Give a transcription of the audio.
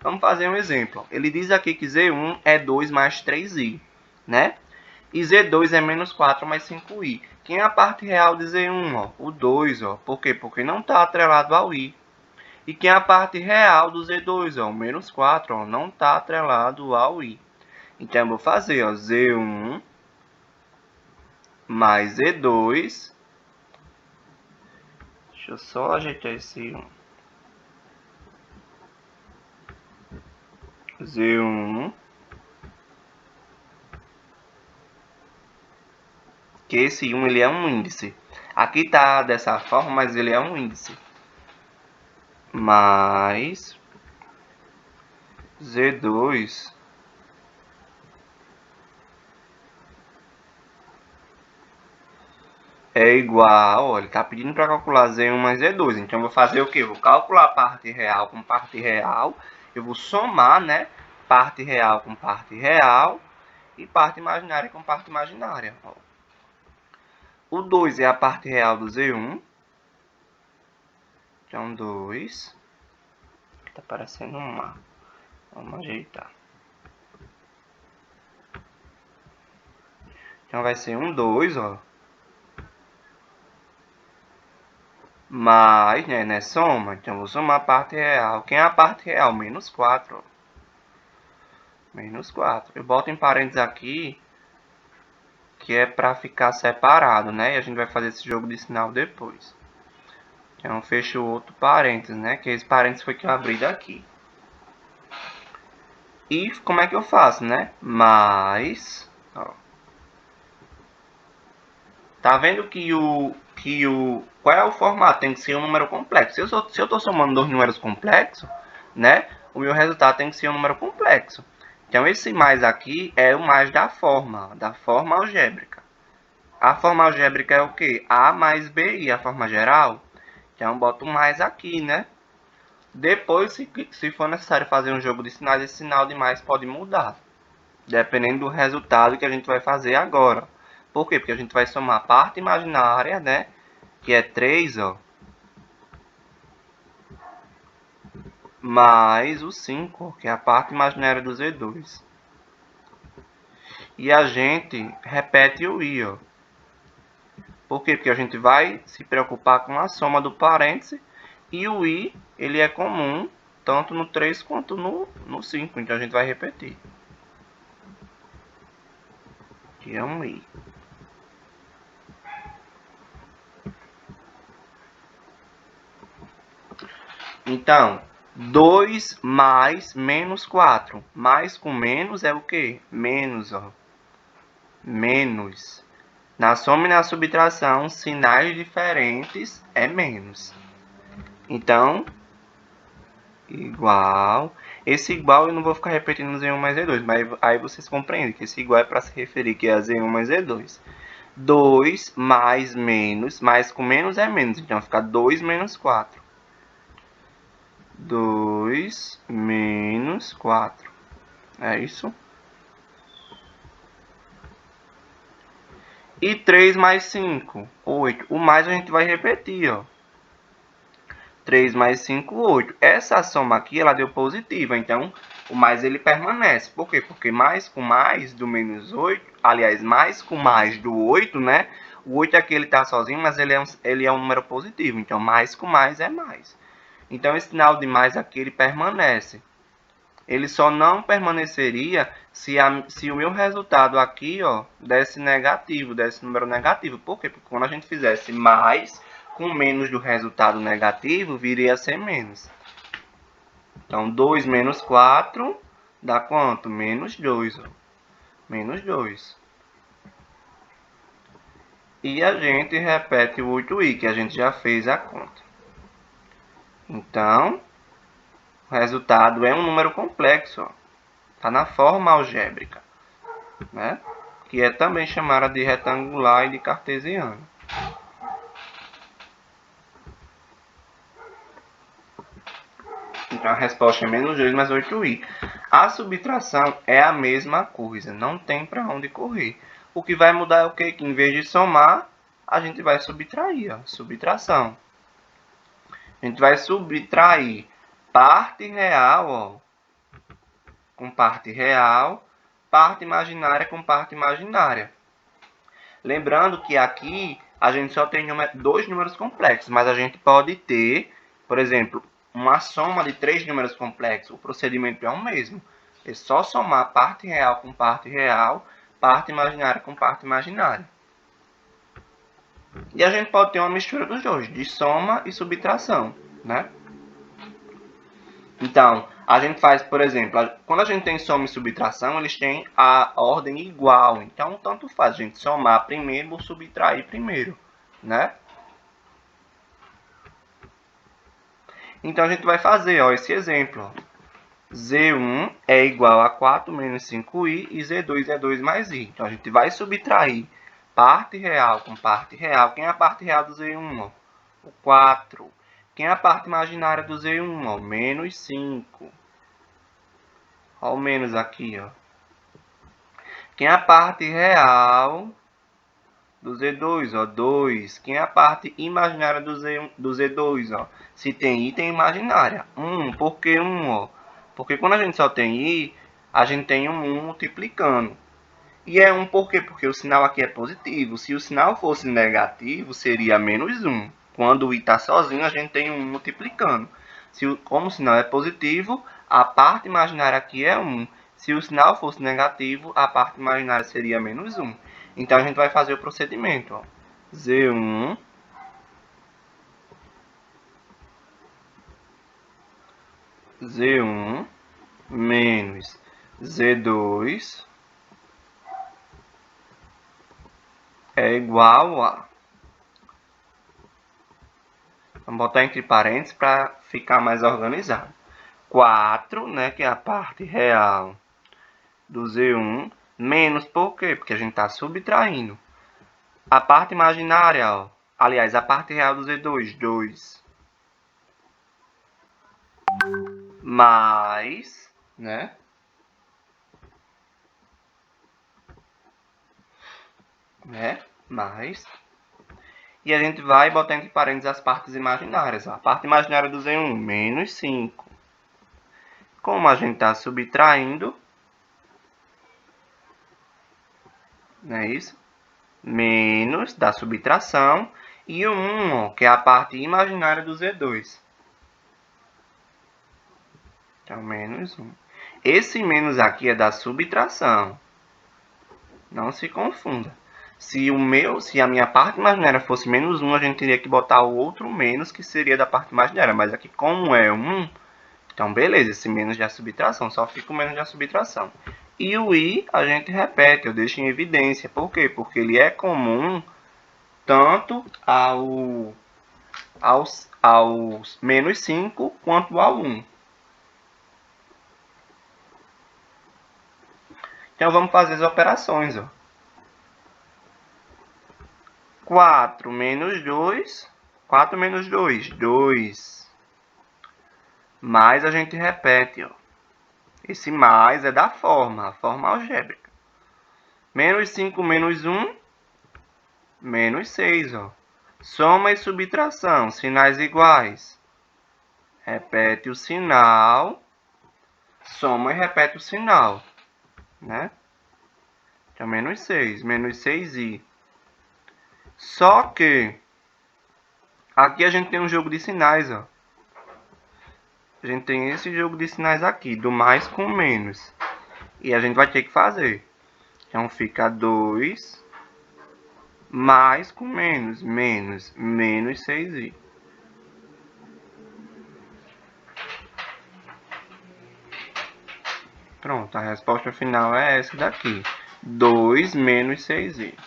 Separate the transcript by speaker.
Speaker 1: Vamos fazer um exemplo. Ele diz aqui que Z1 é 2 mais 3i, né? E Z2 é menos 4 mais 5i. Quem é a parte real de Z1? Ó? O 2, ó. Por quê? Porque não está atrelado ao i. E quem é a parte real do Z2? Ó? O menos 4, ó. Não está atrelado ao i. Então, eu vou fazer, ó, Z1 mais Z2. Deixa eu só ajeitar esse Z1. Que esse 1 ele é um índice. Aqui tá dessa forma, mas ele é um índice. Mais Z2 é igual, ó, ele está pedindo para calcular Z1 mais Z2. Então, eu vou fazer o quê? Eu vou calcular parte real com parte real. Eu vou somar, né? Parte real com parte real. E parte imaginária com parte imaginária. Ó. O 2 é a parte real do Z1. Então, 2. Está parecendo um A. Vamos ajeitar. Então, vai ser um 2, ó. Mais, né, soma. Então, vou somar a parte real. Quem é a parte real? Menos 4. Ó. Menos 4. Eu boto em parênteses aqui, que é para ficar separado, né? E a gente vai fazer esse jogo de sinal depois. Então, fecho o outro parênteses, né? Que esse parênteses foi que eu abri daqui. E como é que eu faço, né? Mais... Ó. Tá vendo que qual é o formato? Tem que ser um número complexo. Se eu estou somando dois números complexos, né? O meu resultado tem que ser um número complexo. Então, esse mais aqui é o mais da forma algébrica. A forma algébrica é o quê? A mais BI, a forma geral. Então, boto mais aqui, né? Depois, se for necessário fazer um jogo de sinais, esse sinal de mais pode mudar. Dependendo do resultado que a gente vai fazer agora. Por quê? Porque a gente vai somar a parte imaginária, né? Que é 3, ó. Mais o 5, que é a parte imaginária do Z2. E a gente repete o i, ó. Por quê? Porque a gente vai se preocupar com a soma do parêntese. E o i, ele é comum, tanto no 3 quanto no 5. Então, a gente vai repetir. Que é um i. Então, 2 mais menos 4. Mais com menos é o quê? Menos, ó. Menos. Na soma e na subtração, sinais diferentes é menos. Então, igual. Esse igual eu não vou ficar repetindo Z1 mais Z2, mas aí vocês compreendem que esse igual é para se referir que é Z1 mais Z2. 2 mais menos, mais com menos é menos, então fica 2 menos 4. 2 menos 4. É isso? E 3 mais 5, 8. O mais a gente vai repetir, ó. 3 mais 5, 8. Essa soma aqui, ela deu positiva, então o mais ele permanece. Por quê? Porque mais com mais do menos 8, aliás, mais com mais do 8, né? O 8 aqui ele está sozinho, mas ele é um número positivo, então mais com mais é mais. Então esse sinal de mais aqui ele permanece. Ele só não permaneceria se o meu resultado aqui, ó, desse negativo, desse número negativo. Por quê? Porque quando a gente fizesse mais com menos do resultado negativo, viria a ser menos. Então, 2 menos 4 dá quanto? Menos 2. Ó. Menos 2. E a gente repete o 8i, que a gente já fez a conta. Então, o resultado é um número complexo. Está na forma algébrica, né? Que é também chamada de retangular e de cartesiano. Então, a resposta é menos 2 mais 8i. A subtração é a mesma coisa, não tem para onde correr. O que vai mudar é o quê? Que em vez de somar, a gente vai subtrair, ó, subtração. A gente vai subtrair parte real, ó, com parte real, parte imaginária com parte imaginária. Lembrando que aqui a gente só tem dois números complexos, mas a gente pode ter, por exemplo, uma soma de 3 números complexos. O procedimento é o mesmo. É só somar parte real com parte real, parte imaginária com parte imaginária. E a gente pode ter uma mistura dos dois, de soma e subtração, né? Então, a gente faz, por exemplo, quando a gente tem soma e subtração, eles têm a ordem igual. Então, tanto faz a gente somar primeiro ou subtrair primeiro, né? Então, a gente vai fazer esse exemplo. Ó. Z1 é igual a 4 menos 5i e Z2 é 2 mais i. Então, a gente vai subtrair parte real com parte real. Quem é a parte real do Z1? Ó? O 4. Quem é a parte imaginária do Z1? Ó? Menos 5. Olha o menos aqui, ó. Quem é a parte real do Z2, ó, 2. Quem é a parte imaginária do Z2, ó? Se tem i, tem imaginária. 1. Por que 1, ó? Porque quando a gente só tem i, a gente tem um 1 multiplicando. E é 1 por quê? Porque o sinal aqui é positivo. Se o sinal fosse negativo, seria menos 1. Quando o i está sozinho, a gente tem um 1 multiplicando. Como o sinal é positivo, a parte imaginária aqui é 1. Se o sinal fosse negativo, a parte imaginária seria menos 1. Então, a gente vai fazer o procedimento. Ó. Z1 menos Z2 é igual a... Vamos botar entre parênteses para ficar mais organizado. 4, né, que é a parte real do Z1, menos por quê? Porque a gente está subtraindo. A parte imaginária, ó, aliás, a parte real do Z2, 2. Mais, né? Mais. E a gente vai botar entre parênteses as partes imaginárias. Ó. A parte imaginária do Z1, menos 5. Como a gente está subtraindo, não é isso? Menos da subtração. E o 1, ó, que é a parte imaginária do Z2. Então, menos 1. Esse menos aqui é da subtração. Não se confunda. Se a minha parte imaginária fosse menos 1, a gente teria que botar o outro menos, que seria da parte imaginária. Mas aqui, como é 1, então beleza, esse menos da subtração, só fica o menos da subtração. E o i, a gente repete, eu deixo em evidência. Por quê? Porque ele é comum tanto aos menos 5 quanto ao 1. Então, vamos fazer as operações. Ó. 4 menos 2. 4 menos 2, 2. Mais a gente repete. Ó. Esse mais é da forma, a forma algébrica. Menos 5 menos 1, menos 6. Ó. Soma e subtração, sinais iguais. Repete o sinal. Soma e repete o sinal. Né? Então, menos 6. Menos 6i. Só que aqui a gente tem um jogo de sinais, ó. A gente tem esse jogo de sinais aqui, do mais com menos. E a gente vai ter que fazer. Então fica 2 mais com menos, menos 6i. Pronto, a resposta final é essa daqui. 2 menos 6i.